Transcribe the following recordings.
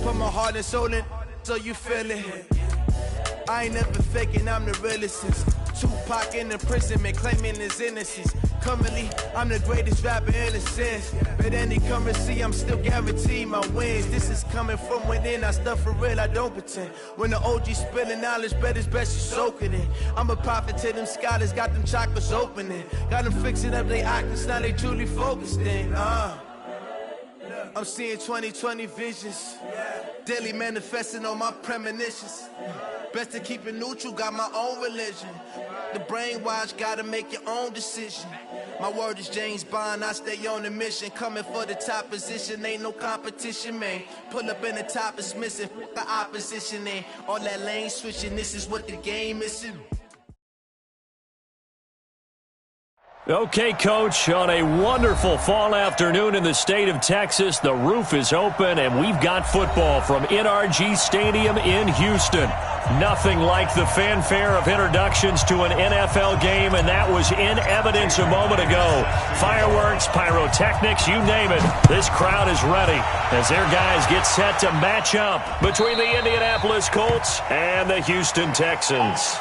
Put my heart and soul in, so you feel it. I ain't never faking, I'm the realest since Tupac in the prison, man, claiming his innocence. Currently, I'm the greatest rapper in a sense. But any currency, I'm still guaranteed my wins. This is coming from within, I stuff for real, I don't pretend. When the OG spilling knowledge, bet it's best you soak it in. I'm a prophet to them scholars, got them chakras opening. Got them fixing up their octaves, now they truly focused in. I'm seeing 2020 visions. Daily manifesting on my premonitions. Best to keep it neutral, got my own religion. The brainwash, gotta make your own decision. My word is James Bond, I stay on the mission. Coming for the top position, ain't no competition, man. Pull up in the top is missing, the opposition ain't. All that lane switching, this is what the game is. Okay, Coach, on a wonderful fall afternoon in the state of Texas, the roof is open, and we've got football from NRG Stadium in Houston. Nothing like the fanfare of introductions to an NFL game, and that was in evidence a moment ago. Fireworks, pyrotechnics, you name it. This crowd is ready as their guys get set to match up between the Indianapolis Colts and the Houston Texans.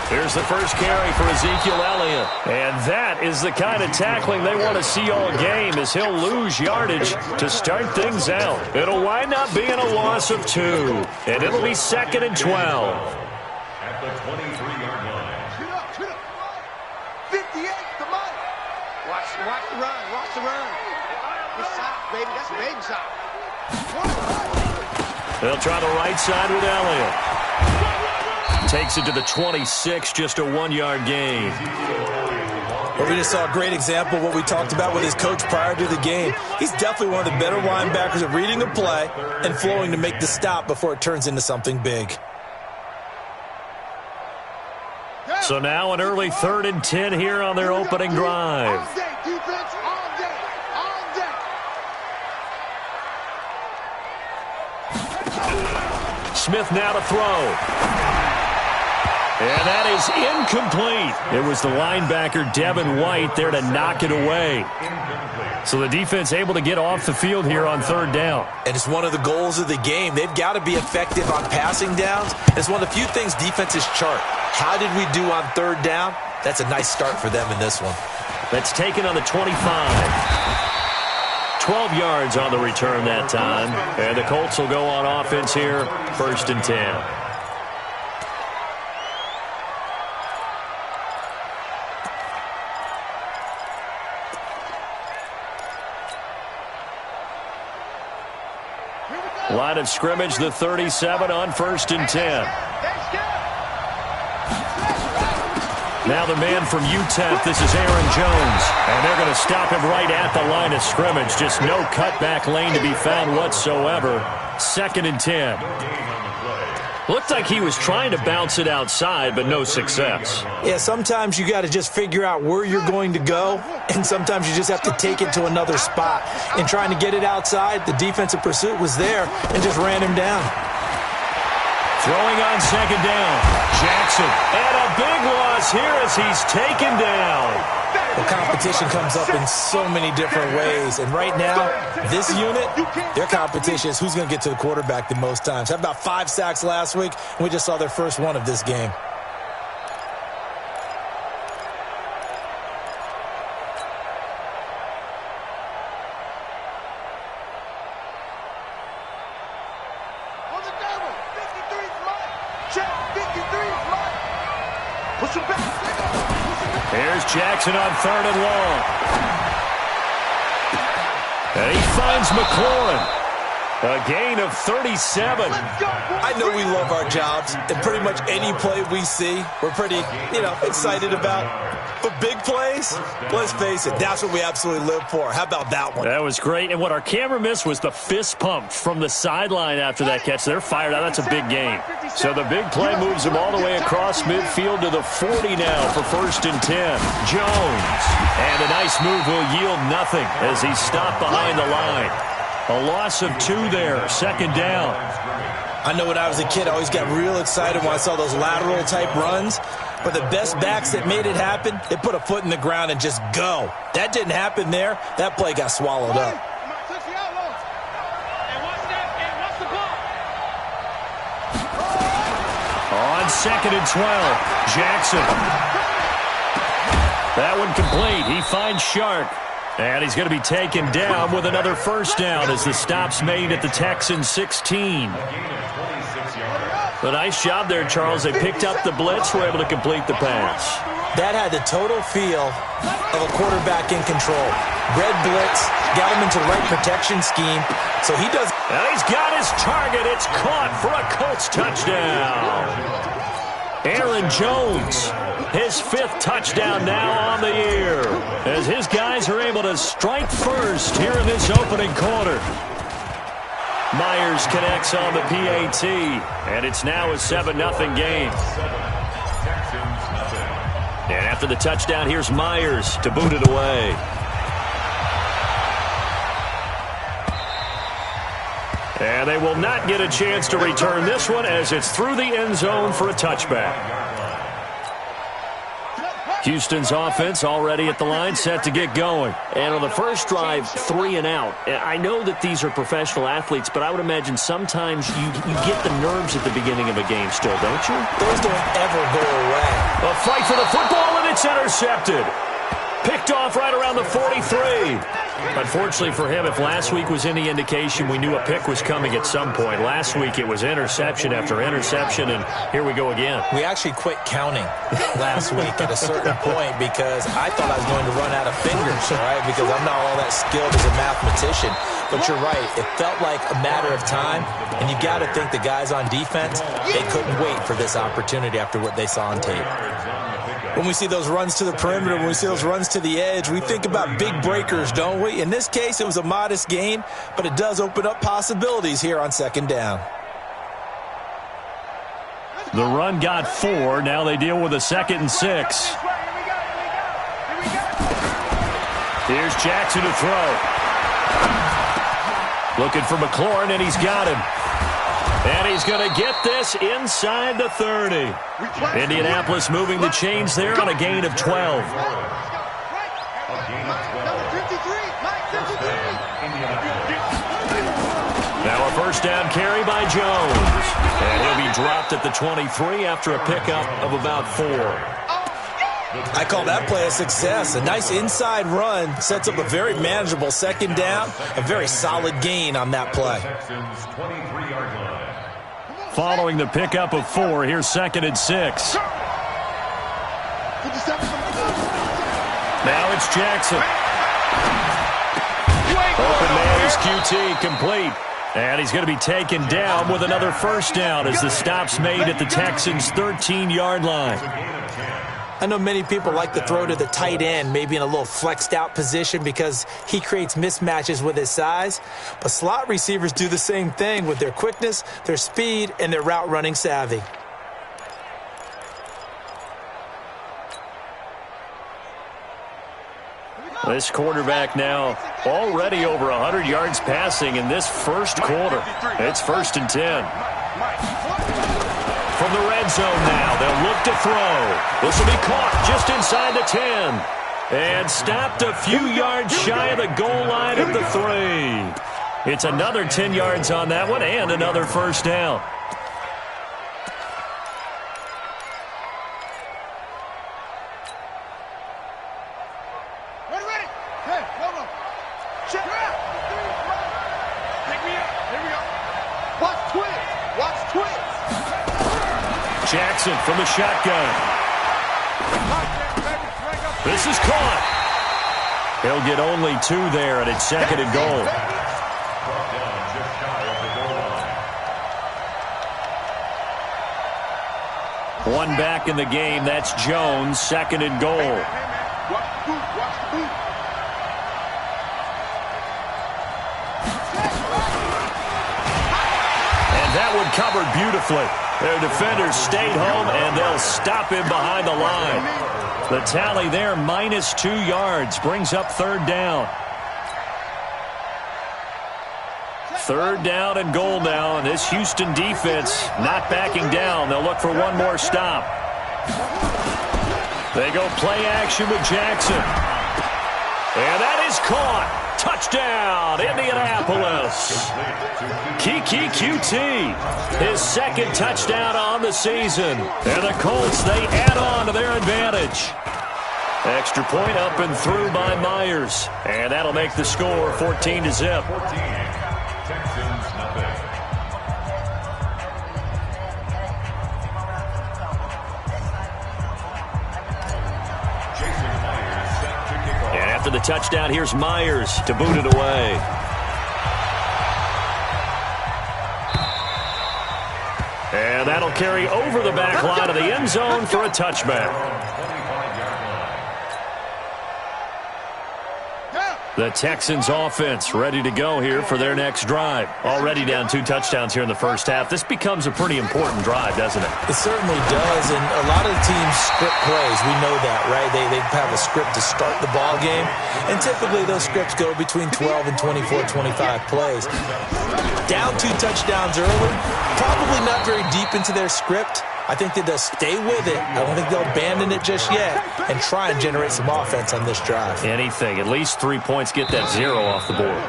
Here's the first carry for Ezekiel Elliott. And that is the kind of tackling they want to see all game, as he'll lose yardage to start things out. It'll wind up being a loss of 2, and it'll be 2nd and 12. At the 23-yard line. Shoot up. 58, come on. Watch the run, watch the run. Good shot, baby, that's a baby shot. They'll try the right side with Elliott. Takes it to the 26, just a 1-yard gain. Well, we just saw a great example of what we talked about with his coach prior to the game. He's definitely one of the better linebackers at reading a play and flowing to make the stop before it turns into something big. So now an early 3rd and 10 here on their opening drive. All day, defense, all day. Smith now to throw. And that is incomplete. It was the linebacker, Devin White, there to knock it away. So the defense able to get off the field here on 3rd down. And it's one of the goals of the game. They've got to be effective on passing downs. It's one of the few things defenses chart. How did we do on 3rd down? That's a nice start for them in this one. That's taken on the 25. 12 yards on the return that time. And the Colts will go on offense here, 1st and 10. Line of scrimmage, the 37 on 1st and 10. Now the man from UTEP, this is Aaron Jones. And they're going to stop him right at the line of scrimmage. Just no cutback lane to be found whatsoever. 2nd and 10. Looked like he was trying to bounce it outside, but no success. Yeah, sometimes you got to just figure out where you're going to go, and sometimes you just have to take it to another spot. And trying to get it outside, the defensive pursuit was there and just ran him down. Throwing on 2nd down. Jackson. And a big loss here as he's taken down. Well, competition comes up in so many different ways. And right now, this unit, their competition is who's going to get to the quarterback the most times. Had about 5 sacks last week, and we just saw their first one of this game. Here's Jackson on 3rd and long. And he finds McLaurin. A gain of 37. I know we love our jobs, and pretty much any play we see, we're pretty, excited about. For big plays, let's face it, that's what we absolutely live for. How about that one? That was great. And what our camera missed was the fist pump from the sideline after that catch. They're fired out. That's a big gain. So the big play moves them all the way across midfield to the 40 now for 1st and 10. Jones. And a nice move will yield nothing as he's stopped behind the line. A loss of 2 there. 2nd down. I know when I was a kid, I always got real excited when I saw those lateral-type runs. But the best backs that made it happen, they put a foot in the ground and just go. That didn't happen there. That play got swallowed up. On 2nd and 12, Jackson. That one complete. He finds Shark. And he's going to be taken down with another 1st down as the stop's made at the Texans 16. A nice job there, Charles. They picked up the blitz, were able to complete the pass. That had the total feel of a quarterback in control. Red blitz, got him into the right protection scheme, so he does. And he's got his target. It's caught for a Colts touchdown. Aaron Jones, his 5th touchdown now on the year, as his guys are able to strike first here in this opening quarter. Myers connects on the PAT, and it's now a 7-0 game. And after the touchdown, here's Myers to boot it away. And they will not get a chance to return this one as it's through the end zone for a touchback. Houston's offense already at the line, set to get going. And on the first drive, 3 and out. I know that these are professional athletes, but I would imagine sometimes you get the nerves at the beginning of a game still, don't you? Those don't ever go away. A fight for the football, and it's intercepted. Picked off right around the 43. Unfortunately for him, if last week was any indication, we knew a pick was coming at some point. Last week it was interception after interception, and here we go again. We actually quit counting last week at a certain point because I thought I was going to run out of fingers, all right, because I'm not all that skilled as a mathematician. But you're right. It felt like a matter of time, and you got to think the guys on defense, they couldn't wait for this opportunity after what they saw on tape. When we see those runs to the perimeter, when we see those runs to the edge, we think about big breakers, don't we? In this case, it was a modest gain, but it does open up possibilities here on 2nd down. The run got 4. Now they deal with a 2nd and 6. Here's Jackson to throw. Looking for McLaurin, and he's got him. And he's going to get this inside the 30. Indianapolis moving the chains there on a gain of 12. Now a 1st down carry by Jones. And he'll be dropped at the 23 after a pickup of about 4. I call that play a success. A nice inside run sets up a very manageable 2nd down. A very solid gain on that play. Following the pickup of 4, here's 2nd and 6. Now it's Jackson. Open man is QT, complete. And he's going to be taken down with another 1st down as the stop's made at the Texans' 13-yard line. I know many people like to throw to the tight end, maybe in a little flexed out position because he creates mismatches with his size. But slot receivers do the same thing with their quickness, their speed, and their route running savvy. This quarterback now already over 100 yards passing in this first quarter. It's 1st and 10. From the red zone now, they'll look to throw. This will be caught just inside the 10. And stopped a few yards shy of the goal line at the 3. It's another 10 yards on that one and another 1st down. Jackson from the shotgun. This is caught. He'll get only 2 there, and it's 2nd and goal. One back in the game. That's Jones, second and goal. Watch the boot. And that one covered beautifully. Their defenders stayed home, and they'll stop him behind the line. The tally there, minus 2 yards, brings up third down. Third down and goal now, and this Houston defense not backing down. They'll look for one more stop. They go play action with Jackson. And that is caught. Touchdown, Indianapolis. Kiki QT, his second touchdown on the season. And the Colts, they add on to their advantage. Extra point up and through by Myers. And that'll make the score 14-0. Texans nothing. And after the touchdown, here's Myers to boot it away. And that'll carry over the back line of the end zone for a touchback. The Texans offense ready to go here for their next drive. Already down 2 touchdowns here in the first half. This becomes a pretty important drive, doesn't it? It certainly does, and a lot of the teams script plays. We know that, right? They have a script to start the ball game, and typically those scripts go between 12 and 24, 25 plays. Down 2 touchdowns early, probably not very deep into their script. I think that they'll stay with it. I don't think they'll abandon it just yet and try and generate some offense on this drive. Anything. At least 3 points. Get that 0 off the board.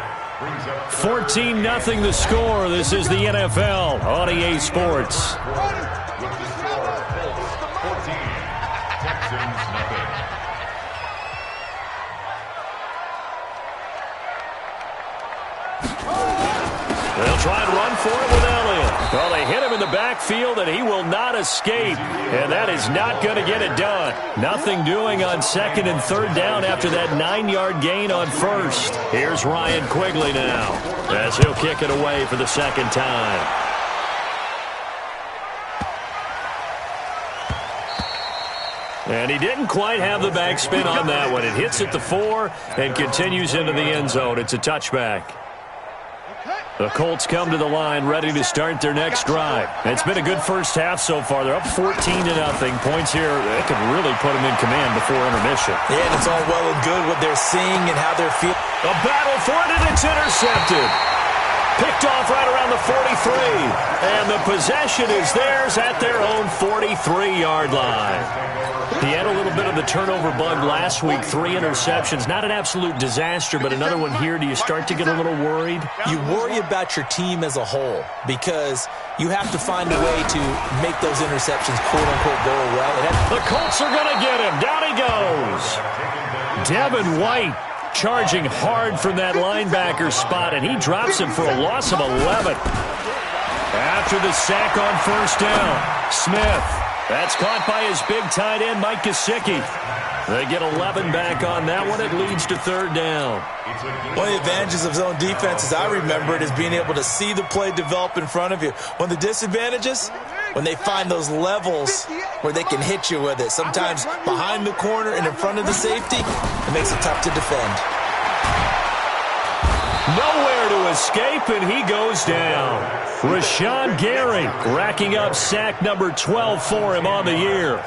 14-0 the score. This is the NFL on EA Sports. They'll try and run for it with Elliott. Well, they hit him in the backfield, and he will not escape. And that is not going to get it done. Nothing doing on second and third down after that 9-yard gain on first. Here's Ryan Quigley now as he'll kick it away for the second time. And he didn't quite have the backspin on that one. It hits at the 4 and continues into the end zone. It's a touchback. The Colts come to the line ready to start their next drive. It's been a good first half so far. They're up 14-0. Points here that could really put them in command before intermission. Yeah, and it's all well and good what they're seeing and how they're feeling. A battle for it, and it's intercepted. Picked off right around the 43. And the possession is theirs at their own 43-yard line. He had a little bit of the turnover bug last week, 3 interceptions. Not an absolute disaster, but another one here. Do you start to get a little worried? You worry about your team as a whole because you have to find a way to make those interceptions, quote-unquote, go well. The Colts are going to get him. Down he goes. Devin White charging hard from that linebacker spot, and he drops him for a loss of 11. After the sack on first down, Smith. That's caught by his big tight end, Mike Gesicki. They get 11 back on that one. It leads to third down. One of the advantages of zone defense, as I remember it, is being able to see the play develop in front of you. One of the disadvantages, when they find those levels where they can hit you with it, sometimes behind the corner and in front of the safety, it makes it tough to defend. Nowhere to escape, and he goes down. Rashawn Gary racking up sack number 12 for him on the year.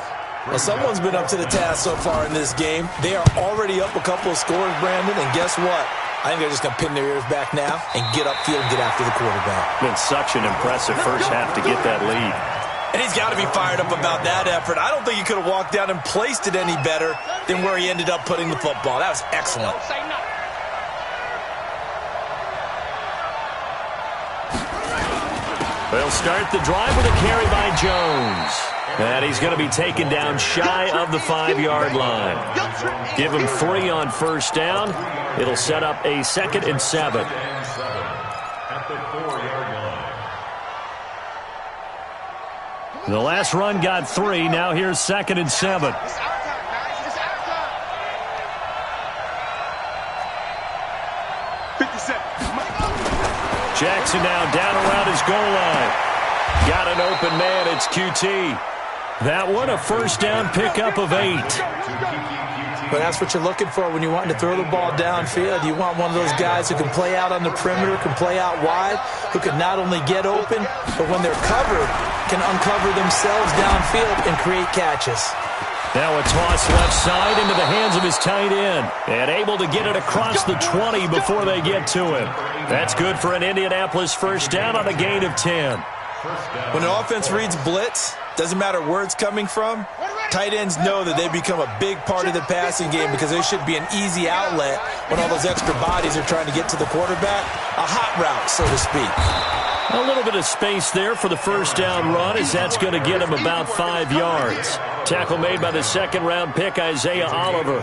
Well, someone's been up to the task so far in this game. They are already up a couple of scores, Brandon, and guess what? I think they're just going to pin their ears back now and get upfield and get after the quarterback. Been such an impressive first half to get that lead. And he's got to be fired up about that effort. I don't think he could have walked down and placed it any better than where he ended up putting the football. That was excellent. They'll start the drive with a carry by Jones. And he's going to be taken down shy of the 5-yard line. Give him 3 on first down. It'll set up a 2nd and 7. At the 4-yard line. The last run got 3. Now here's 2nd and 7. Jackson now down around his goal line. Got an open man. It's QT. That one, a first down pickup of 8. But that's what you're looking for when you're wanting to throw the ball downfield. You want one of those guys who can play out on the perimeter, can play out wide, who can not only get open, but when they're covered, can uncover themselves downfield and create catches. Now a toss left side into the hands of his tight end. And able to get it across the 20 before they get to him. That's good for an Indianapolis first down on a gain of 10. When an offense reads blitz, doesn't matter where it's coming from, tight ends know that they become a big part of the passing game because they should be an easy outlet when all those extra bodies are trying to get to the quarterback. A hot route, so to speak. A little bit of space there for the first down run as that's going to get him about 5 yards. Tackle made by the second-round pick, Isaiah Oliver.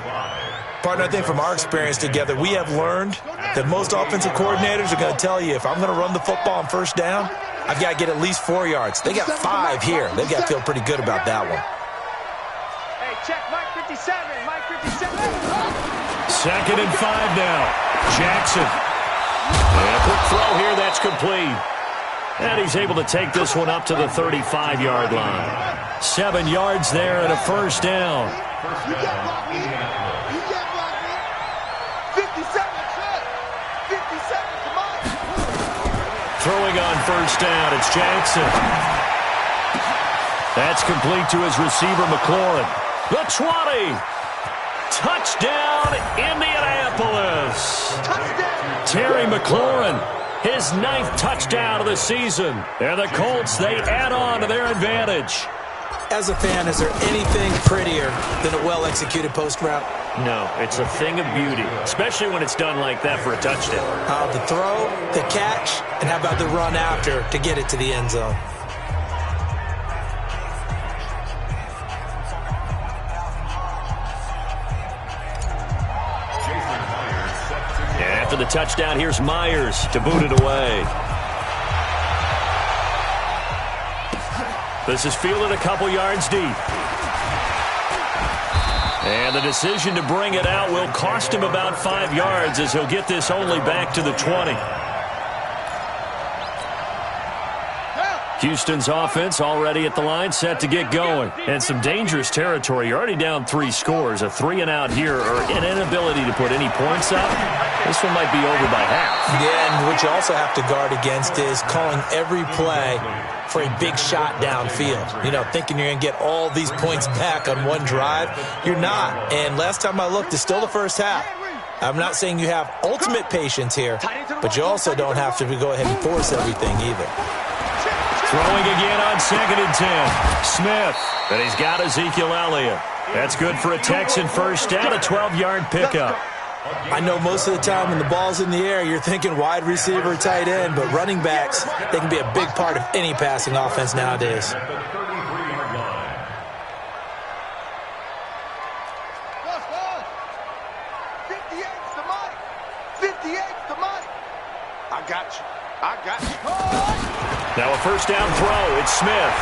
Partner, I think from our experience together, we have learned that most offensive coordinators are going to tell you, if I'm going to run the football on first down, I've got to get at least 4 yards. They got 5 here. They've got to feel pretty good about that one. Hey, check Mike 57. Mike 57. 2nd and 5 now. Jackson. And a quick throw here. That's complete. And he's able to take this one up to the 35-yard line. 7 yards there and a first down. You can't block me. You can't block me. 57. 57. Come on. Throwing on first down, it's Jackson. That's complete to his receiver, McLaurin. The 20. Touchdown, Indianapolis. Touchdown. Terry McLaurin, his 9th touchdown of the season. And the Colts, they add on to their advantage. As a fan, is there anything prettier than a well-executed post route? No, it's a thing of beauty, especially when it's done like that for a touchdown. The throw, the catch, and how about the run after to get it to the end zone? And after the touchdown, here's Myers to boot it away. This is fielded a couple yards deep. And the decision to bring it out will cost him about 5 yards as he'll get this only back to the 20. Houston's offense already at the line, set to get going. And some dangerous territory. You're already down 3 scores. A 3-and-out here or an inability to put any points up. This one might be over by half. Yeah, and what you also have to guard against is calling every play for a big shot downfield. You know, thinking you're going to get all these points back on one drive. You're not. And last time I looked, it's still the first half. I'm not saying you have ultimate patience here, but you also don't have to go ahead and force everything either. Throwing again on 2nd and 10. Smith. And he's got Ezekiel Elliott. That's good for a Texan first down, a 12-yard pickup. I know most of the time when the ball's in the air, you're thinking wide receiver, tight end, but running backs, they can be a big part of any passing offense nowadays. I got you. Now a first down throw. It's Smith.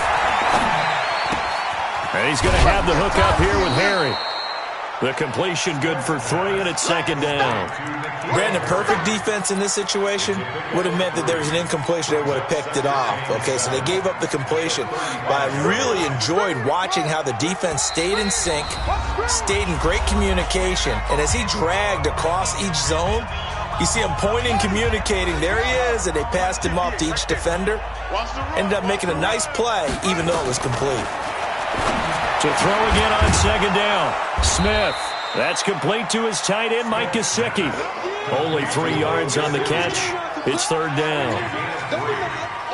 And he's going to have the hook up here with Harry. The completion good for 3, and it's 2nd down. Brandon, perfect defense in this situation would have meant that there was an incompletion. They would have picked it off. Okay, so they gave up the completion. But I really enjoyed watching how the defense stayed in sync, stayed in great communication. And as he dragged across each zone, you see him pointing, communicating. There he is, and they passed him off to each defender. Ended up making a nice play, even though it was complete. To throw again on 2nd down. Smith. That's complete to his tight end, Mike Gesicki. Only 3 yards on the catch. It's 3rd down.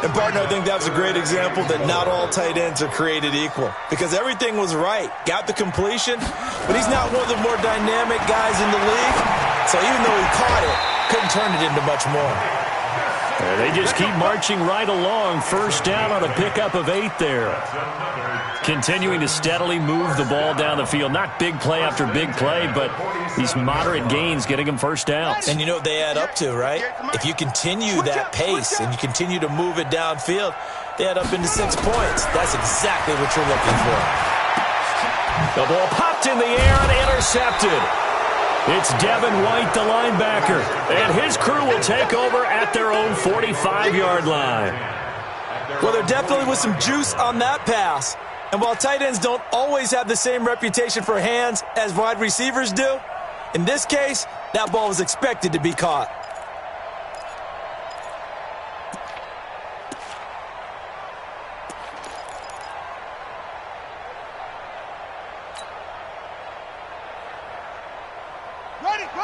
And, partner, I think that was a great example that not all tight ends are created equal. Because everything was right. Got the completion, but he's not one of the more dynamic guys in the league. So even though he caught it, couldn't turn it into much more. And they just keep marching right along. First down on a pickup of 8 there. Continuing to steadily move the ball down the field. Not big play after big play, but these moderate gains getting them first downs. And you know what they add up to, right? If you continue that pace and you continue to move it downfield, they add up into 6 points. That's exactly what you're looking for. The ball popped in the air and intercepted. It's Devin White, the linebacker, and his crew will take over at their own 45-yard line. Well, there definitely was some juice on that pass. And while tight ends don't always have the same reputation for hands as wide receivers do, in this case, that ball was expected to be caught.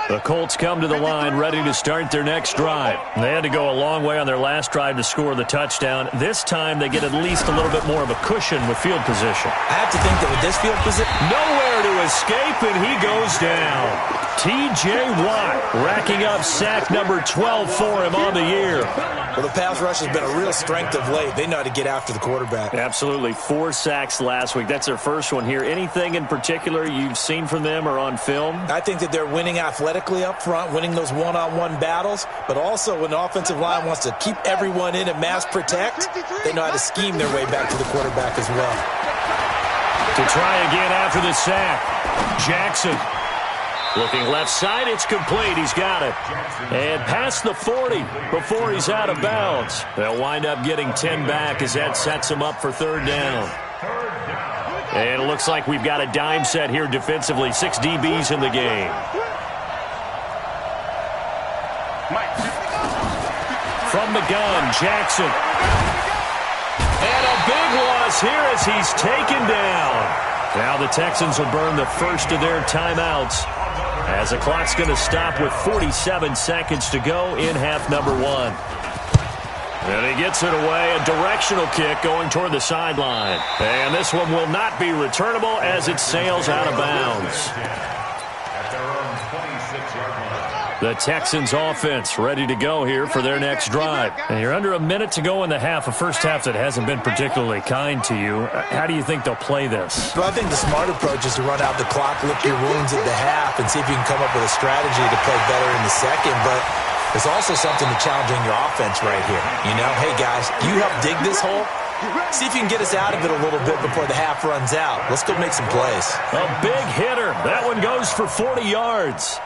The Colts come to the line ready to start their next drive. They had to go a long way on their last drive to score the touchdown. This time they get at least a little bit more of a cushion with field position. I have to think that with this field position, nowhere to escape, and he goes down. T.J. Watt racking up sack number 12 for him on the year. Well, the pass rush has been a real strength of late. They know how to get after the quarterback. Absolutely. 4 sacks last week. That's their first one here. Anything in particular you've seen from them or on film? I think that they're winning athletically up front, winning those one-on-one battles, but also when the offensive line wants to keep everyone in and mass protect, they know how to scheme their way back to the quarterback as well. To try again after the sack, Jackson. Looking left side, it's complete. He's got it. And past the 40 before he's out of bounds. They'll wind up getting 10 back as that sets him up for third down. And it looks like we've got a dime set here defensively. 6 DBs in the game. From the gun, Jackson. And a big loss here as he's taken down. Now the Texans will burn the first of their timeouts as the clock's going to stop with 47 seconds to go in half number 1. And he gets it away, a directional kick going toward the sideline. And this one will not be returnable as it sails out of bounds. The Texans offense ready to go here for their next drive. And you're under a minute to go in the half, a first half that hasn't been particularly kind to you. How do you think they'll play this? Well, I think the smart approach is to run out the clock, lick your wounds at the half, and see if you can come up with a strategy to play better in the second. But there's also something to challenging your offense right here. You know, hey, guys, you help dig this hole. See if you can get us out of it a little bit before the half runs out. Let's go make some plays. A big hitter. That one goes for 40 yards.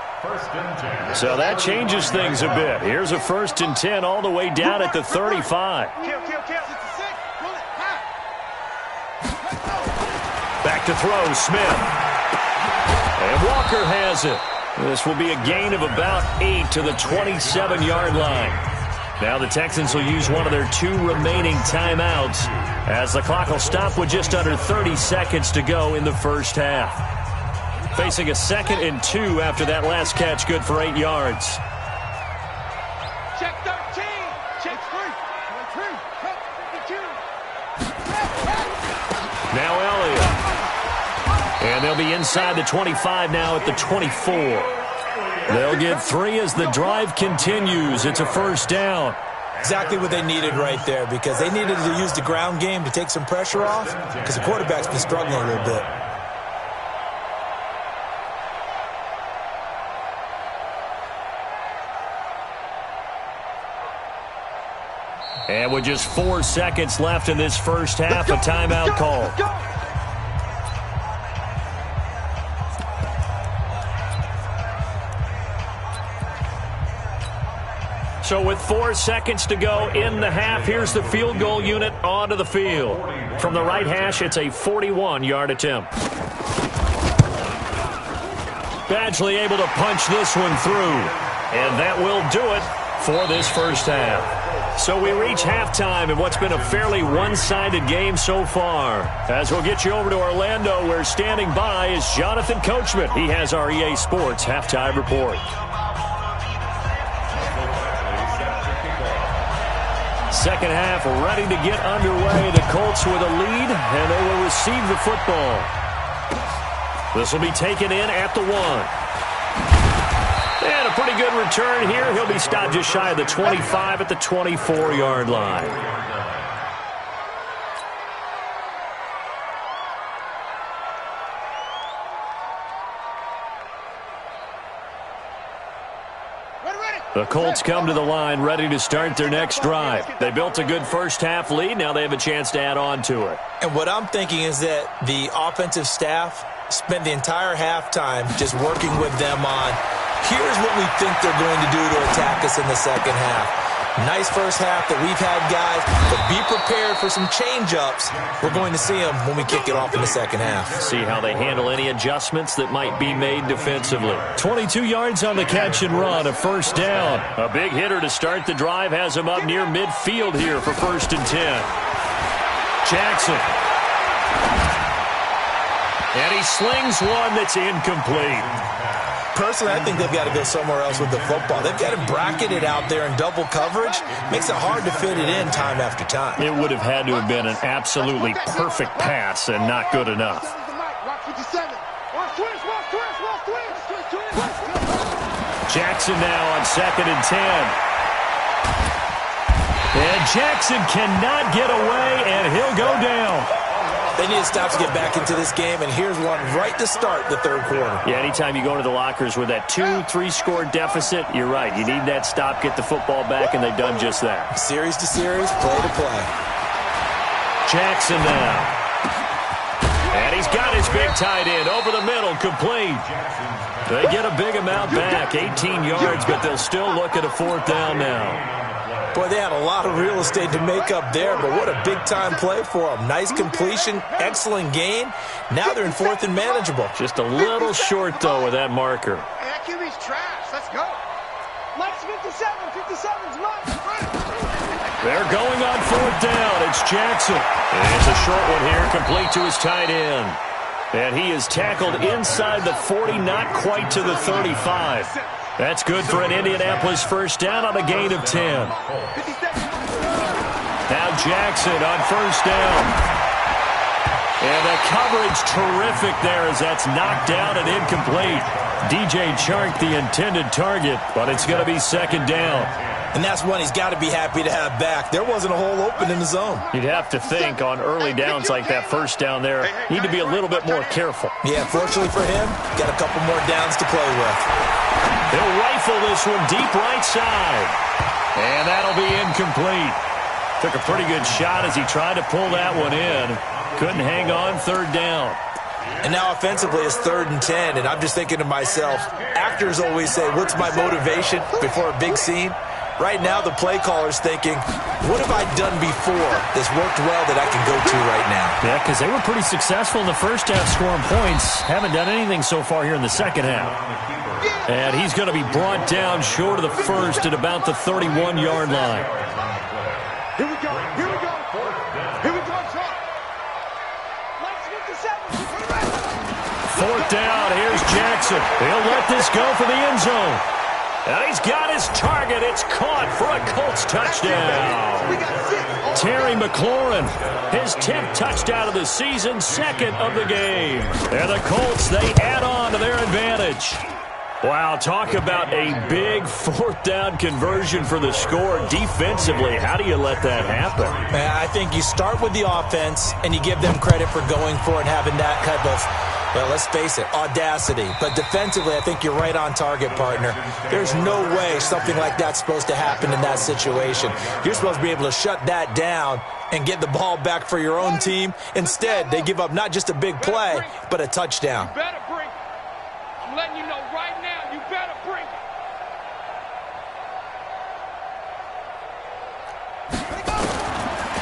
So that changes things a bit. Here's a 1st and 10 all the way down at the 35. Back to throw, Smith. And Walker has it. This will be a gain of about 8 to the 27-yard line. Now the Texans will use one of their 2 remaining timeouts as the clock will stop with just under 30 seconds to go in the first half. Facing a 2nd and 2 after that last catch, good for 8 yards. Check 13. Check 3. Now Elliott. And they'll be inside the 25 now at the 24. They'll get 3 as the drive continues. It's a first down. Exactly what they needed right there, because they needed to use the ground game to take some pressure off, because the quarterback's been struggling a little bit. And with just 4 seconds left in this first half, a timeout call. So with 4 seconds to go in the half, here's the field goal unit onto the field. From the right hash, it's a 41-yard attempt. Badgley able to punch this one through. And that will do it for this first half. So we reach halftime in what's been a fairly one-sided game so far. As we'll get you over to Orlando, where standing by is Jonathan Coachman. He has our EA Sports halftime report. Second half ready to get underway. The Colts with a lead, and they will receive the football. This will be taken in at the 1. And a pretty good return here. He'll be stopped just shy of the 25 at the 24-yard line. The Colts come to the line ready to start their next drive. They built a good first-half lead. Now they have a chance to add on to it. And what I'm thinking is that the offensive staff spent the entire halftime just working with them on, here's what we think they're going to do to attack us in the second half. Nice first half that we've had, guys, but be prepared for some change-ups. We're going to see them when we kick it off in the second half. See how they handle any adjustments that might be made defensively. 22 yards on the catch and run, a first down. A big hitter to start the drive has him up near midfield here for 1st and 10. Jackson. And he slings one that's incomplete. Personally, I think they've got to go somewhere else with the football. They've got to bracket it out there in double coverage. Makes it hard to fit it in time after time. It would have had to have been an absolutely perfect pass and not good enough. Jackson now on 2nd and 10. And Jackson cannot get away, and he'll go down. They need to stop to get back into this game, and here's one right to start the third quarter. Yeah, anytime you go into the lockers with that 2-3 score deficit, you're right. You need that stop, get the football back, and they've done just that. Series to series, play to play. Jackson now. And he's got his big tight end over the middle, complete. They get a big amount back, 18 yards, but they'll still look at a 4th down now. Boy, they had a lot of real estate to make up there, but what a big-time play for them. Nice completion, excellent gain. Now they're in 4th and manageable. Just a little short, though, with that marker. Hey, that QB's trash. Let's go. Mike's 57. 57's Mike. They're going on 4th down. It's Jackson. And it's a short one here, complete to his tight end. And he is tackled inside the 40, not quite to the 35. That's good for an Indianapolis first down on a gain of 10. Now Jackson on 1st down. And the coverage terrific there as that's knocked down and incomplete. DJ Chark the intended target, but it's going to be 2nd down. And that's one he's got to be happy to have back. There wasn't a hole open in the zone. You'd have to think on early downs like that first down there, need to be a little bit more careful. Yeah, fortunately for him, got a couple more downs to play with. He'll rifle this one deep right side. And that'll be incomplete. Took a pretty good shot as he tried to pull that one in. Couldn't hang on, 3rd down. And now offensively it's 3rd and 10, and I'm just thinking to myself, actors always say, what's my motivation before a big scene? Right now the play caller's thinking, what have I done before that's worked well that I can go to right now? Yeah, because they were pretty successful in the first half scoring points. Haven't done anything so far here in the second half. And he's going to be brought down short of the first at about the 31-yard line. Here we go. Here we go. Here we go. 4th down. Here's Jackson. He'll let this go for the end zone. And he's got his target. It's caught for a Colts touchdown. Terry McLaurin, his 10th touchdown of the season, 2nd of the game. And the Colts, they add on to their advantage. Wow, talk about a big 4th down conversion for the score. Defensively, how do you let that happen? Man, I think you start with the offense, and you give them credit for going for it and having that type of, well, let's face it, audacity. But defensively, I think you're right on target, partner. There's no way something like that's supposed to happen in that situation. You're supposed to be able to shut that down and get the ball back for your own team. Instead, they give up not just a big play, but a touchdown. You better bring it. I'm letting you know right now, you better bring it.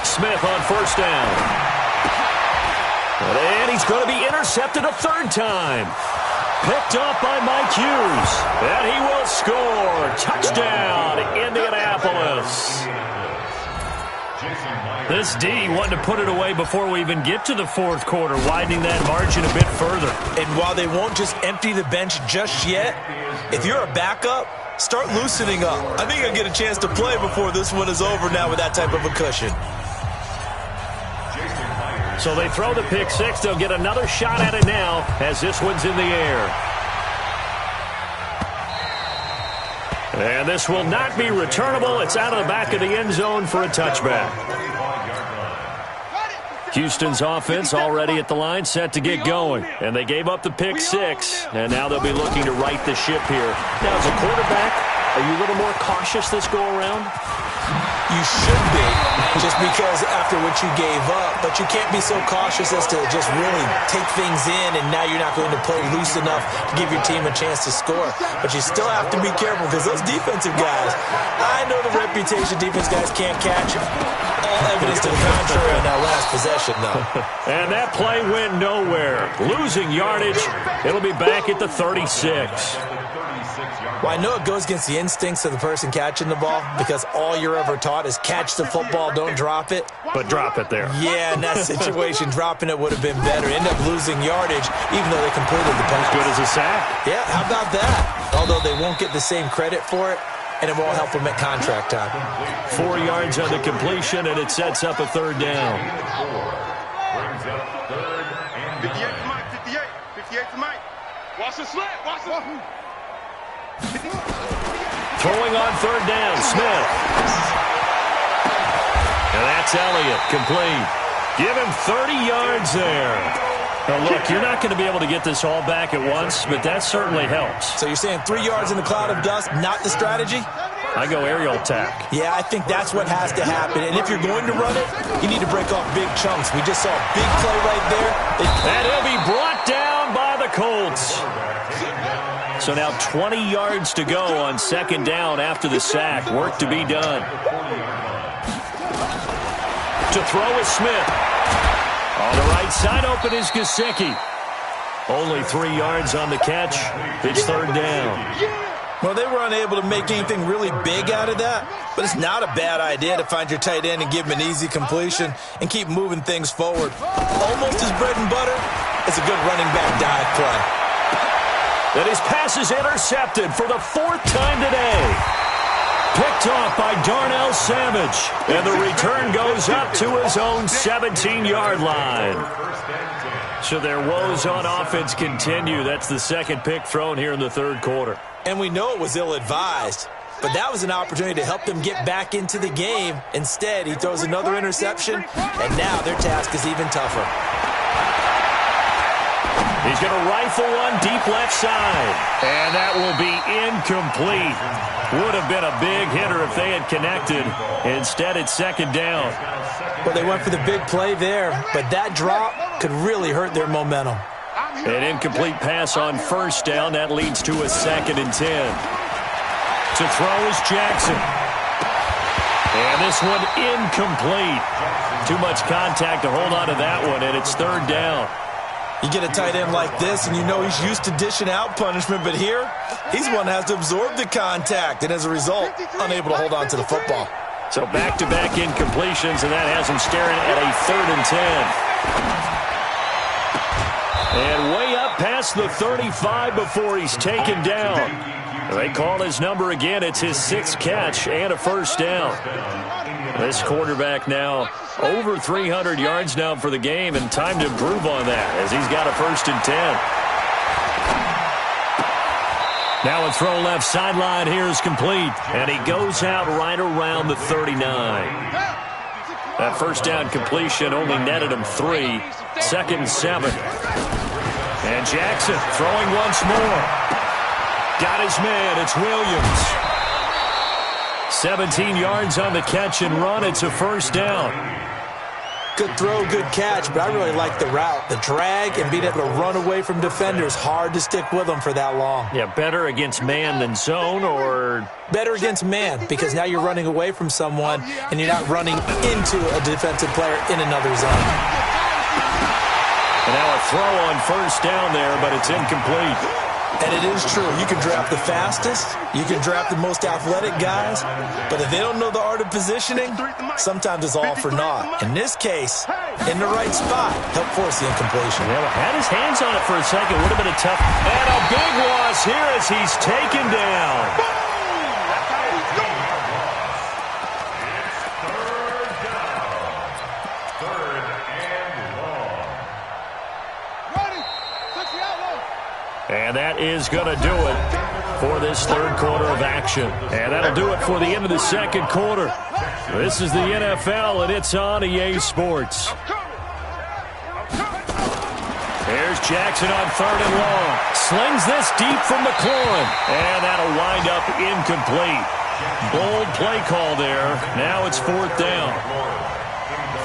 Smith on 1st down. And he's going to be intercepted a 3rd time. Picked off by Mike Hughes. And he will score. Touchdown, Indianapolis. This D wanted to put it away before we even get to the 4th quarter, widening that margin a bit further. And while they won't just empty the bench just yet, if you're a backup, start loosening up. I think I'll get a chance to play before this one is over now with that type of a cushion. So they throw the pick 6. They'll get another shot at it now as this one's in the air. And this will not be returnable. It's out of the back of the end zone for a touchback. Houston's offense already at the line, set to get going. And they gave up the pick 6, and now they'll be looking to right the ship here. Now, as a quarterback, Are you a little more cautious this go-around? You should be, just because after what you gave up, but you can't be so cautious as to just really take things in, and now you're not going to play loose enough to give your team a chance to score. But you still have to be careful, because those defensive guys, I know the reputation defense guys can't catch. All evidence to the contrary on that last possession, though. And that play went nowhere. Losing yardage. It'll be back at the 36. Well, I know it goes against the instincts of the person catching the ball, because all you're ever taught is catch the football, don't drop it. But drop it there. Yeah, in that situation, dropping it would have been better. End up losing yardage, even though they completed the pass. As good as a sack. Yeah, how about that? Although they won't get the same credit for it, and it won't help them at contract time. 4 yards on the completion, and it sets up a third down. Brings up third and 58 to Mike, 58. 58 to Mike. Watch the slap, watch the... Throwing on third down, Smith. And that's Elliott, complete. Give him 30 yards there. Now, look, you're not going to be able to get this all back at once, but that certainly helps. So you're saying 3 yards in a cloud of dust, not the strategy? I go aerial attack. Yeah, I think that's what has to happen. And if you're going to run it, you need to break off big chunks. We just saw a big play right there. And he'll be brought down by the Colts. So now 20 yards to go on second down after the sack. Work to be done. To throw is Smith. On the right side open is Gesicki. Only 3 yards on the catch. It's third down. Well, they were unable to make anything really big out of that, but it's not a bad idea to find your tight end and give him an easy completion and keep moving things forward. Almost as bread and butter as a good running back dive play. And his pass is intercepted for the 4th time today. Picked off by Darnell Savage. And the return goes up to his own 17-yard line. So their woes on offense continue. That's the second pick thrown here in the third quarter. And we know it was ill-advised, but that was an opportunity to help them get back into the game. Instead, he throws another interception, and now their task is even tougher. He's going to rifle one deep left side. And that will be incomplete. Would have been a big hitter if they had connected. Instead, it's second down. Well, they went for the big play there, but that drop could really hurt their momentum. An incomplete pass on first down. That leads to a 2nd and 10. To throw is Jackson. And this one incomplete. Too much contact to hold on to that one, and it's third down. You get a tight end like this, and you know he's used to dishing out punishment, but here, he's one that has to absorb the contact, and as a result, unable to hold on to the football. So back-to-back incompletions, and that has him staring at a 3rd and 10. And way up past the 35 before he's taken down. They call his number again. It's his 6th catch and a first down. This quarterback now over 300 yards now for the game, and time to improve on that as he's got a 1st and 10. Now a throw left sideline here is complete, and he goes out right around the 39. That first down completion only netted him 3. 2nd and 7. And Jackson throwing once more. Got his man. It's Williams. 17 yards on the catch and run. It's a first down. Good throw, good catch, but I really like the route. The drag and being able to run away from defenders, hard to stick with them for that long. Yeah, better against man than zone, or? Better against man, because now you're running away from someone and you're not running into a defensive player in another zone. And now a throw on first down there, but it's incomplete. And it is true. You can draft the fastest. You can draft the most athletic guys. But if they don't know the art of positioning, sometimes it's all for naught. In this case, in the right spot, help force the incompletion. Well, had his hands on it for a second. Would have been a tough. And a big loss here as he's taken down. And that is going to do it for this third quarter of action. And that'll do it for the end of the second quarter. This is the NFL, and it's on EA Sports. Here's Jackson on 3rd and long. Slings this deep from McLaurin. And that'll wind up incomplete. Bold play call there. Now it's 4th down.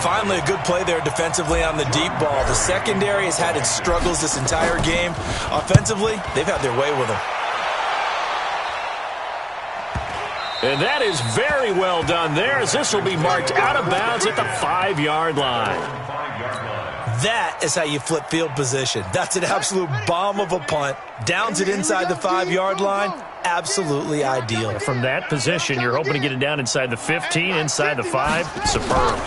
Finally, a good play there defensively on the deep ball. The secondary has had its struggles this entire game. Offensively, they've had their way with them. And that is very well done there, as this will be marked out of bounds at the 5-yard line. That is how you flip field position. That's an absolute bomb of a punt. Downs it inside the 5-yard line. Absolutely ideal. From that position, you're hoping to get it down inside the 15, inside the 5. Superb.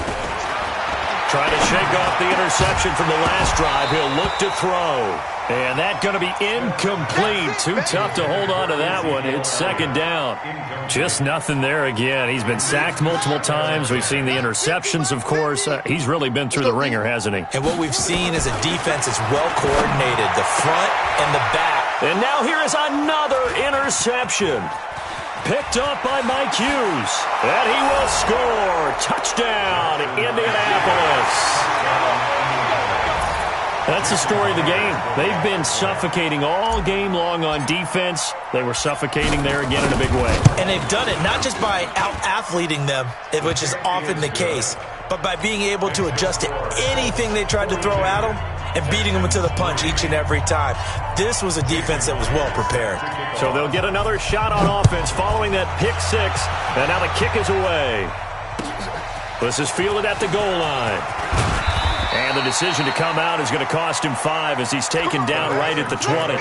Trying to shake off the interception from the last drive. He'll look to throw. And that's going to be incomplete. Too tough to hold on to that one. It's 2nd down. Just nothing there again. He's been sacked multiple times. We've seen the interceptions, of course. He's really been through the ringer, hasn't he? And what we've seen is a defense that's well coordinated, the front and the back. And now here is another interception. Picked up by Mike Hughes. And he will score. Touchdown, Indianapolis. That's the story of the game. They've been suffocating all game long on defense. They were suffocating there again in a big way. And they've done it not just by out-athleting them, which is often the case, but by being able to adjust to anything they tried to throw at them and beating them to the punch each and every time. This was a defense that was well prepared. So they'll get another shot on offense following that pick 6. And now the kick is away. This is fielded at the goal line. And the decision to come out is going to cost him 5 as he's taken down right at the 20.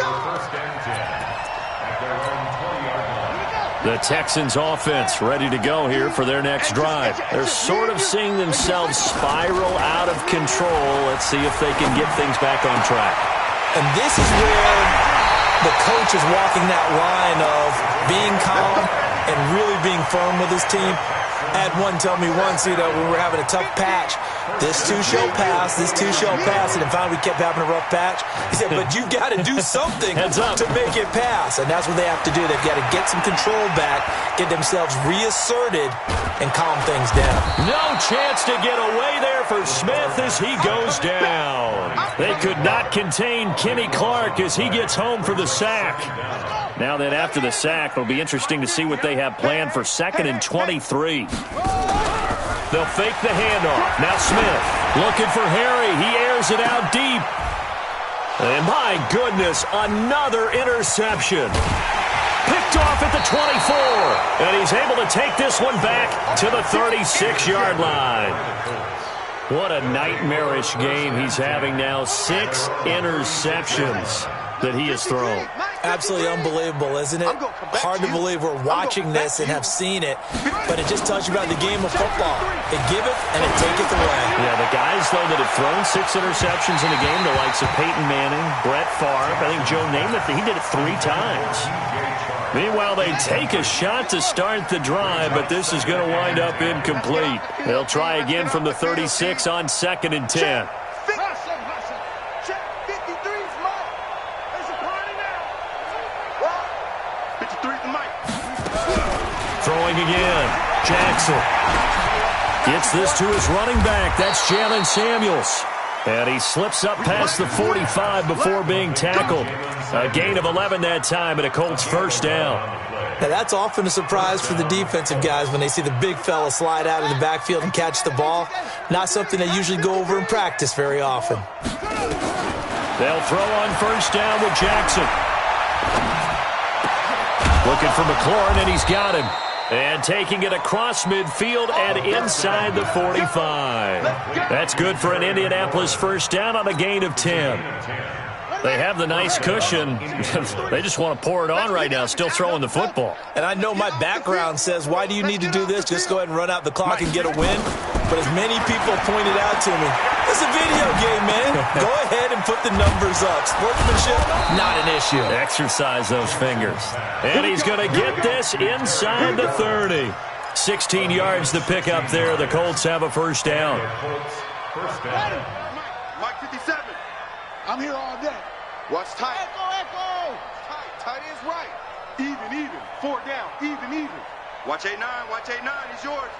The Texans offense ready to go here for their next drive. They're sort of seeing themselves spiral out of control. Let's see if they can get things back on track. And this is where the coach is walking that line of being calm and really being firm with his team. I had one tell me once, when we were having a tough patch, this too shall pass, this too shall pass, and then finally we kept having a rough patch. He said, but you've got to do something to make it pass, and that's what they have to do. They've got to get some control back, get themselves reasserted, and calm things down. No chance to get away there for Smith as he goes down. They could not contain Kenny Clark as he gets home for the sack. Now then, after the sack, it'll be interesting to see what they have planned for 2nd and 23. They'll fake the handoff. Now Smith looking for Harry. He airs it out deep. And my goodness, another interception. Picked off at the 24. And he's able to take this one back to the 36-yard line. What a nightmarish game he's having now. 6 interceptions that he has thrown. Absolutely unbelievable, isn't it? Hard to believe we're watching this and have seen it, but it just tells you about the game of football. It giveth and it taketh away. Yeah, the guys, though, that have thrown 6 interceptions in a game, the likes of Peyton Manning, Brett Favre, I think Joe Namath, he did it 3 times. Meanwhile, they take a shot to start the drive, but this is going to wind up incomplete. They'll try again from the 36 on 2nd and 10. Throwing again. Jackson gets this to his running back. That's Jalen Samuels. And he slips up past the 45 before being tackled. A gain of 11 that time, and a Colts 1st down. Now, that's often a surprise for the defensive guys when they see the big fella slide out of the backfield and catch the ball. Not something they usually go over in practice very often. They'll throw on 1st down with Jackson. Looking for McLaurin, and he's got him. And taking it across midfield and inside the 45. That's good for an Indianapolis 1st down on a gain of 10. They have the nice cushion. They just want to pour it on right now, still throwing the football. And I know my background says, why do you need to do this? Just go ahead and run out the clock and get a win. But as many people pointed out to me, it's a video game, man. Go ahead and put the numbers up. Sportsmanship, not an issue. Exercise those fingers. And he's going to get this inside the 30. 16 yards to pick up there. The Colts have a 1st down. Mike 57. I'm here all day. Watch tight. Echo. Tight is right. Even. 4 down. Even. Watch 8-9. He's yours.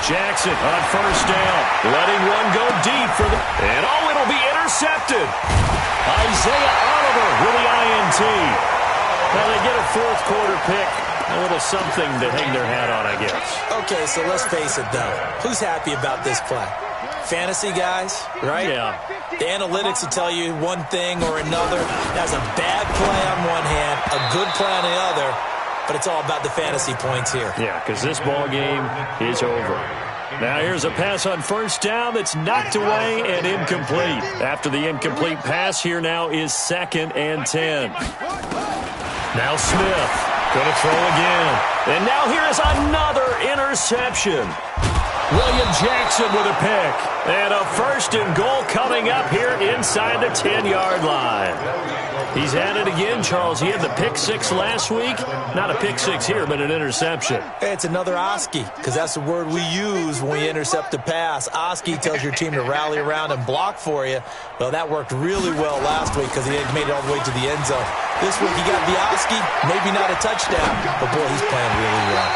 Jackson on first down. Letting one go deep for the... And it'll be intercepted. Isaiah Oliver with the INT. Now they get a fourth quarter pick. A little something to hang their hat on, I guess. Okay, so let's face it, though. Who's happy about this play? Fantasy guys, right? Yeah. The analytics will tell you one thing or another. That's a bad play on one hand, a good play on the other, but it's all about the fantasy points here. Yeah, because this ball game is over. Now here's a pass on first down that's knocked away and incomplete. After the incomplete pass, here now is 2nd and 10. Now Smith going to throw again. And now here is another interception. William Jackson with a pick. And a 1st and goal coming up here inside the 10-yard line. He's at it again, Charles. He had the pick 6 last week. Not a pick 6 here, but an interception. It's another Oski, because that's the word we use when we intercept a pass. Oski tells your team to rally around and block for you. Well, that worked really well last week because he had made it all the way to the end zone. This week he got the Oski, maybe not a touchdown, but boy, he's playing really well.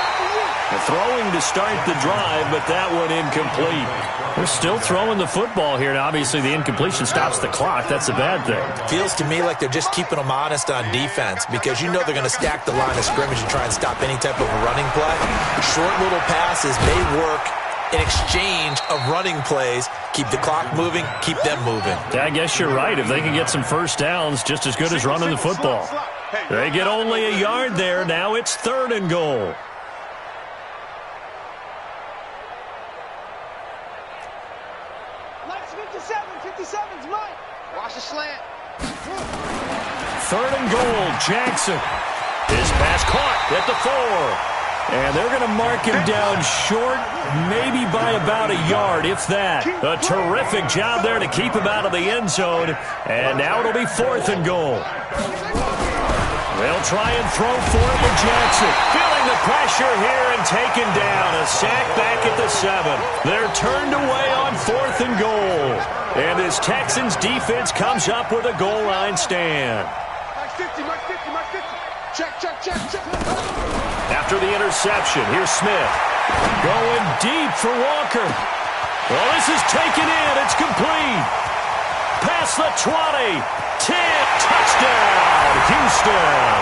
Throwing to start the drive, but that one incomplete. They're still throwing the football here. Now, obviously, the incompletion stops the clock. That's a bad thing. Feels to me like they're just keeping them honest on defense because you know they're going to stack the line of scrimmage and try and stop any type of a running play. Short little passes may work in exchange of running plays. Keep the clock moving, keep them moving. Yeah, I guess you're right. If they can get some first downs, just as good as running the football. They get only a yard there. Now it's 3rd and goal. Watch the slant. 3rd and goal, Jackson. His pass caught at the 4. And they're going to mark him down short, maybe by about a yard, if that. A terrific job there to keep him out of the end zone. And now it'll be 4th and goal. They'll try and throw for it with Jackson. Feeling the pressure here and taken down. A sack back at the 7. They're turned away on 4th and goal. And this Texans defense comes up with a goal line stand. Mark 50, Mark 50, Mark 50. Check. After the interception, here's Smith. Going deep for Walker. Well, this is taken in. It's complete. Past the 20. 10. Touchdown, Houston.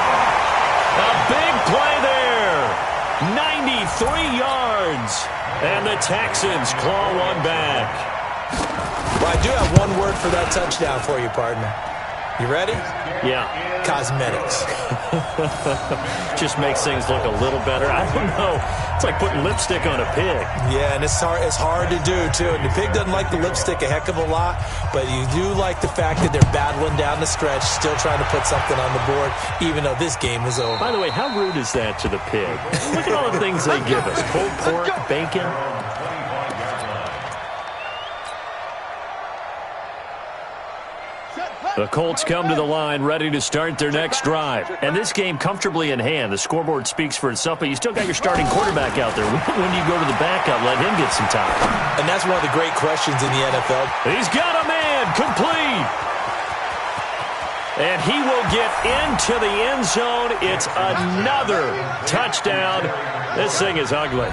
A big play there. 93 yards. And the Texans claw one back. Well, I do have one word for that touchdown for you, partner. You ready? Yeah. Cosmetics. Just makes things look a little better. I don't know. It's like putting lipstick on a pig. Yeah, and it's hard to do, too. And the pig doesn't like the lipstick a heck of a lot, but you do like the fact that they're battling down the stretch, still trying to put something on the board, even though this game is over. By the way, how rude is that to the pig? Look at all the things they give us. Pulled pork, bacon. The Colts come to the line ready to start their next drive. And this game comfortably in hand. The scoreboard speaks for itself, but you still got your starting quarterback out there. When do you go to the backup, let him get some time? And that's one of the great questions in the NFL. He's got a man, complete. And he will get into the end zone. It's another touchdown. This thing is ugly.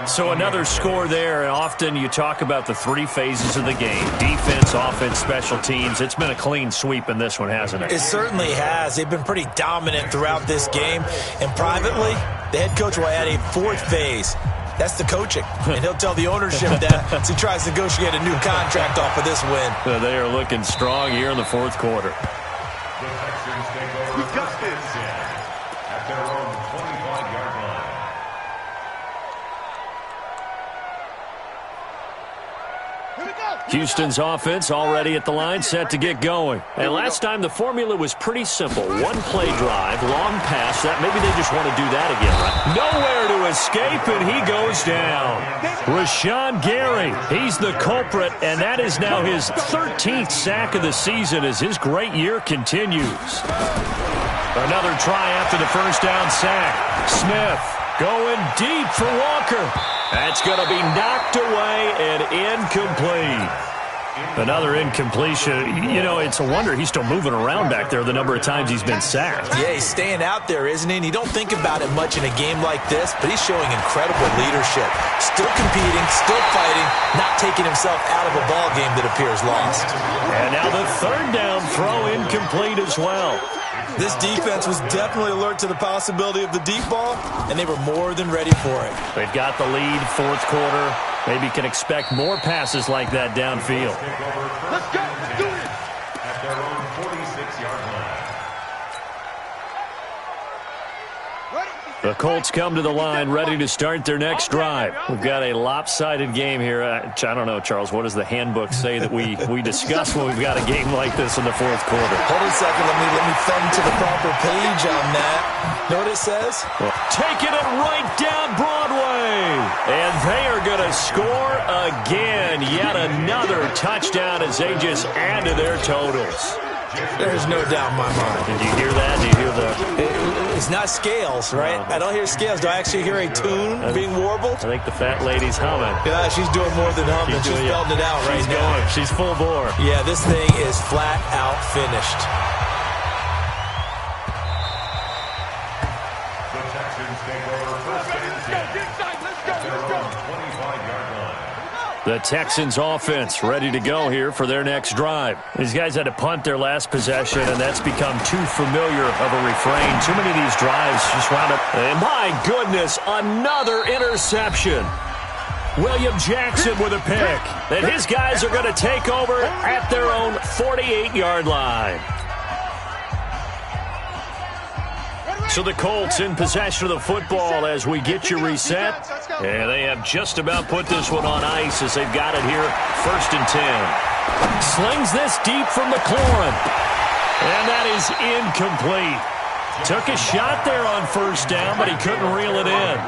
So another score there, and often you talk about the 3 phases of the game. Defense, offense, special teams. It's been a clean sweep in this one, hasn't it? It certainly has. They've been pretty dominant throughout this game. And privately, the head coach will add a 4th phase. That's the coaching. And he'll tell the ownership that as he tries to negotiate a new contract off of this win. They are looking strong here in the 4th quarter. The Texans take over We got this. at their own 25-yard line. Here we go. Houston's offense already at the line, set to get going. And last time the formula was pretty simple. 1-play drive, long pass. That maybe they just want to do that again, right? Nowhere to escape, and he goes down. Rashawn Gary, he's the culprit, and that is now his 13th sack of the season as his great year continues. Another try after the first down sack. Smith going deep for Walker. That's going to be knocked away and incomplete. Another incompletion. You know, it's a wonder he's still moving around back there the number of times he's been sacked. Yeah, he's staying out there, isn't he? And you don't think about it much in a game like this, but he's showing incredible leadership. Still competing, still fighting, not taking himself out of a ball game that appears lost. And now the third down throw incomplete as well. This defense was definitely alert to the possibility of the deep ball, and they were more than ready for it. They've got the lead, fourth quarter. Maybe can expect more passes like that downfield. Let's go. Let's do it. At their own 46-yard line. The Colts come to the line ready to start their next drive. We've got a lopsided game here. I don't know, Charles, what does the handbook say that we discuss when we've got a game like this in the fourth quarter? Hold on a second. Let me thumb to the proper page on that. Know what it says? Taking it right down Broadway. And they are going to score again. Yet another touchdown as they just add to their totals. There's no doubt in my mind. Did you hear that? Did you hear the... It's not scales, right? I don't hear scales. Do I actually hear a tune being warbled? I think the fat lady's humming. Yeah, she's doing more than humming. She's belting it out right now. She's full bore. Yeah, this thing is flat out finished. The Texans take over first and 10. At their own 25-yard line. The Texans offense ready to go here for their next drive. These guys had to punt their last possession, and that's become too familiar of a refrain. Too many of these drives just wound up. And my goodness, another interception. William Jackson with a pick. And his guys are going to take over at their own 48-yard line. So the Colts in possession of the football as we get you reset. And they have just about put this one on ice as they've got it here, 1st and 10. Slings this deep from McLaurin. And that is incomplete. Took a shot there on 1st down, but he couldn't reel it in.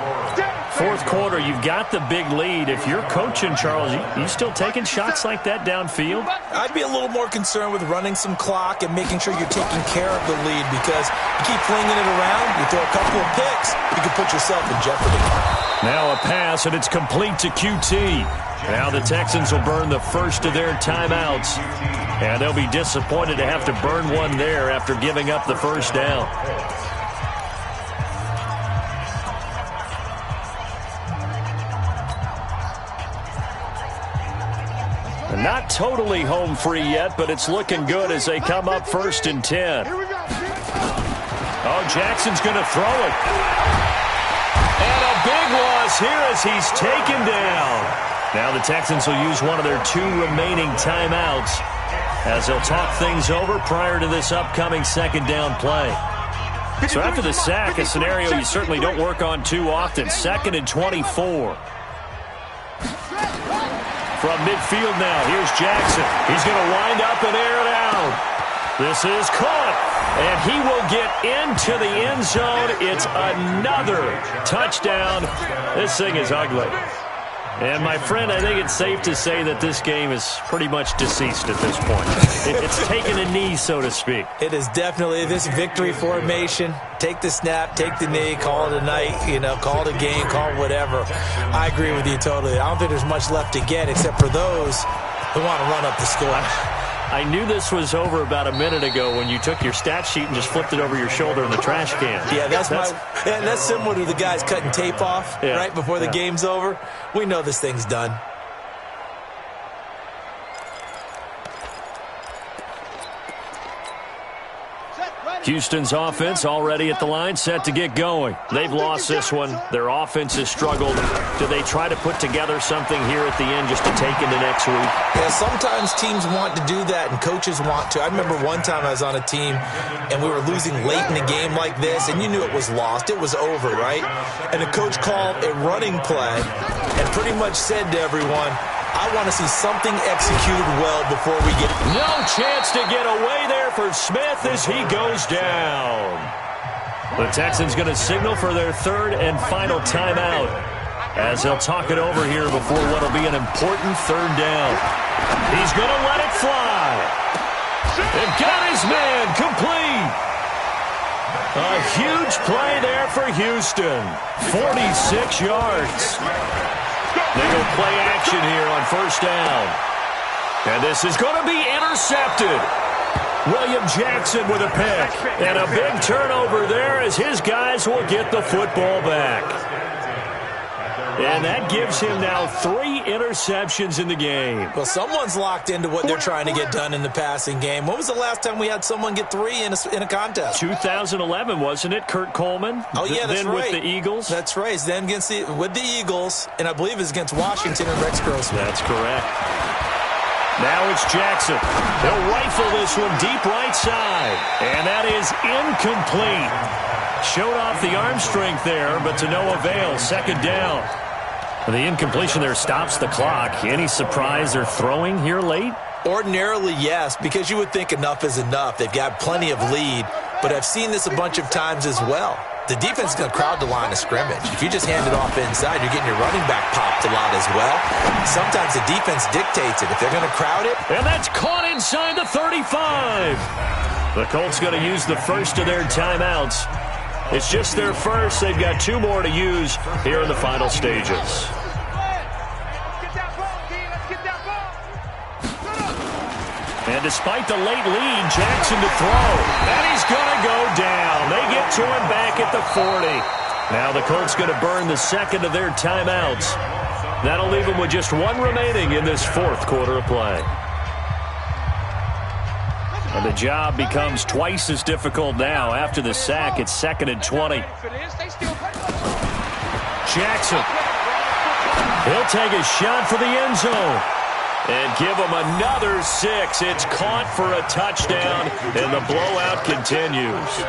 Fourth quarter, you've got the big lead. If you're coaching, Charles, you still taking shots like that downfield? I'd be a little more concerned with running some clock and making sure you're taking care of the lead, because you keep flinging it around, you throw a couple of picks, you can put yourself in jeopardy. Now a pass, and it's complete to QT. Now the Texans will burn the first of their timeouts, and they'll be disappointed to have to burn one there after giving up the first down. Not totally home free yet, but it's looking good as they come up 1st and 10. Oh, Jackson's going to throw it. And a big loss here as he's taken down. Now the Texans will use one of their 2 remaining timeouts as they'll talk things over prior to this upcoming 2nd down play. So after the sack, a scenario you certainly don't work on too often. 2nd and 24. From midfield now, here's Jackson. He's going to wind up and air it out. This is caught, and he will get into the end zone. It's another touchdown. This thing is ugly. And, my friend, I think it's safe to say that this game is pretty much deceased at this point. It's taken a knee, so to speak. It is definitely this victory formation. Take the snap, take the knee, call it a night, call it a game, call it whatever. I agree with you totally. I don't think there's much left to get except for those who want to run up the score. I knew this was over about a minute ago when you took your stat sheet and just flipped it over your shoulder in the trash can. Yeah, that's similar to the guys cutting tape off right before the game's over. We know this thing's done. Houston's offense already at the line, set to get going. They've lost this one. Their offense has struggled. Do they try to put together something here at the end just to take into next week? Yeah, sometimes teams want to do that and coaches want to. I remember one time I was on a team and we were losing late in a game like this, and you knew it was lost. It was over, right? And the coach called a running play and pretty much said to everyone, I want to see something executed well before we get... No chance to get away there for Smith as he goes down. The Texans going to signal for their 3rd and final timeout as they'll talk it over here before what will be an important 3rd down. He's going to let it fly. They've got his man complete. A huge play there for Houston. 46 yards. They go play action here on 1st down. And this is going to be intercepted. William Jackson with a pick. And a big turnover there as his guys will get the football back. And that gives him now 3 interceptions in the game. Well, someone's locked into what they're trying to get done in the passing game. When was the last time we had someone get 3 in a contest? 2011, wasn't it, Kurt Coleman? Oh, yeah, that's then right. with the Eagles? That's right. Then with the Eagles, and I believe it's against Washington and Rex Grossman. That's correct. Now it's Jackson. He'll rifle this one deep right side. And that is incomplete. Showed off the arm strength there, but to no avail. Second down. The incompletion there stops the clock. Any surprise they're throwing here late? Ordinarily, yes, because you would think enough is enough. They've got plenty of lead, but I've seen this a bunch of times as well. The defense is going to crowd the line of scrimmage. If you just hand it off inside, you're getting your running back popped a lot as well. Sometimes the defense dictates it. If they're going to crowd it. And that's caught inside the 35. The Colts going to use the first of their timeouts. It's just their first. They've got 2 more to use here in the final stages. And despite the late lead, Jackson to throw. And he's going to go down. They get to him back at the 40. Now the Colts going to burn the second of their timeouts. That'll leave them with just 1 remaining in this 4th quarter of play. And the job becomes twice as difficult now. After the sack, it's 2nd and 20. Jackson. He'll take a shot for the end zone. And give him another 6. It's caught for a touchdown, and the blowout continues.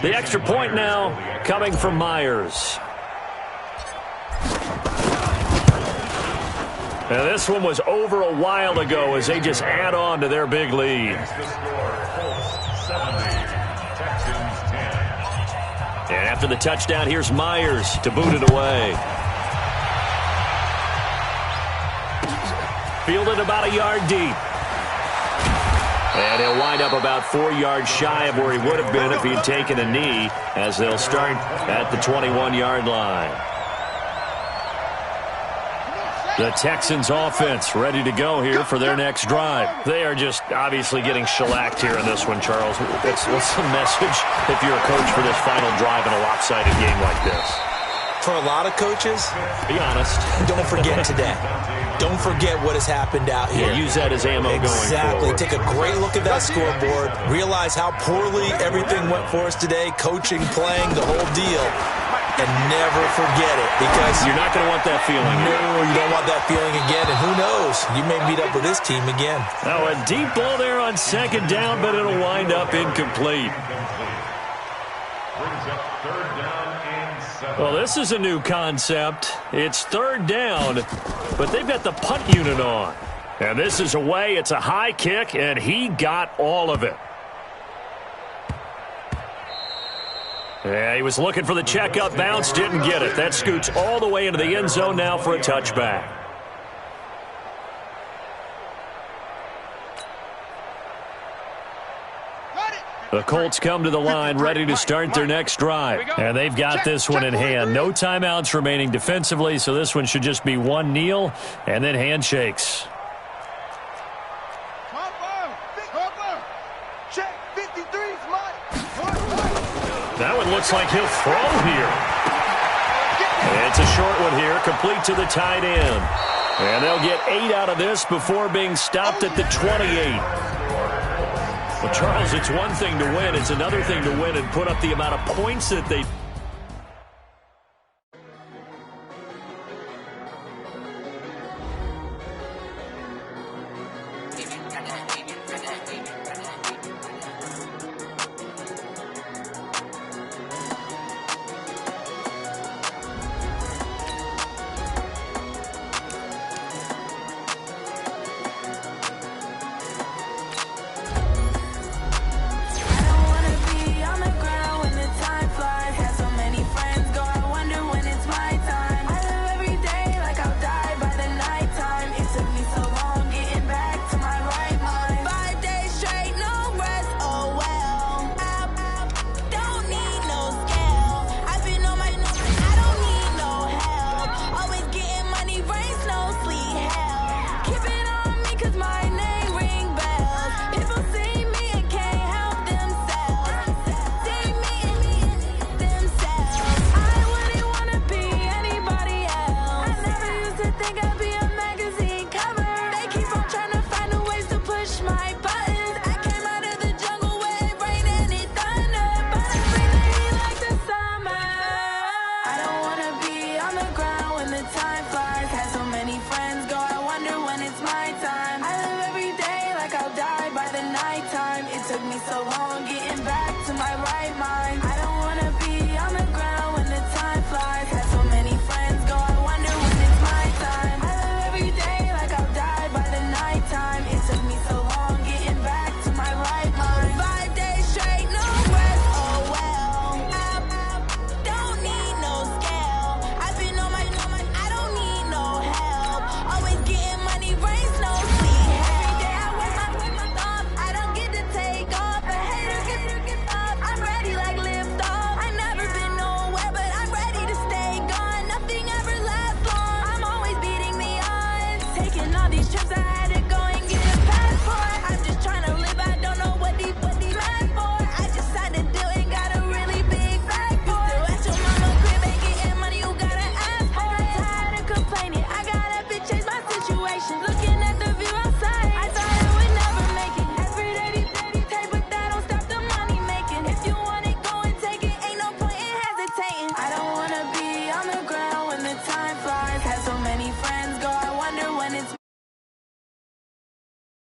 The extra point now coming from Myers. Now this one was over a while ago as they just add on to their big lead. And after the touchdown, here's Myers to boot it away. Fielded about a yard deep. And he'll wind up about 4 yards shy of where he would have been if he had taken a knee, as they'll start at the 21-yard line. The Texans offense ready to go here for their next drive. They are just obviously getting shellacked here in this one, Charles. What's the message if you're a coach for this final drive in a lopsided game like this? For a lot of coaches, be honest. Don't forget today. Don't forget what has happened out here. Yeah, use that as ammo going forward. Take a great look at that scoreboard. Realize how poorly everything went for us today. Coaching, playing, the whole deal. And never forget it, because you're not going to want that feeling. No, you don't want that feeling again. And who knows? You may meet up with this team again. Now a deep ball there on 2nd down, but it'll wind up incomplete. Well, this is a new concept. It's 3rd down, but they've got the punt unit on. And this is away. It's a high kick, and he got all of it. Yeah, he was looking for the checkup bounce, didn't get it. That scoots all the way into the end zone now for a touchback. The Colts come to the line ready to start their next drive. And they've got this one in hand. No timeouts remaining defensively, so this one should just be 1 kneel and then handshakes. That one looks like he'll throw here. And it's a short one here, complete to the tight end. And they'll get 8 out of this before being stopped at the 28. Well, Charles, it's one thing to win. It's another thing to win and put up the amount of points that they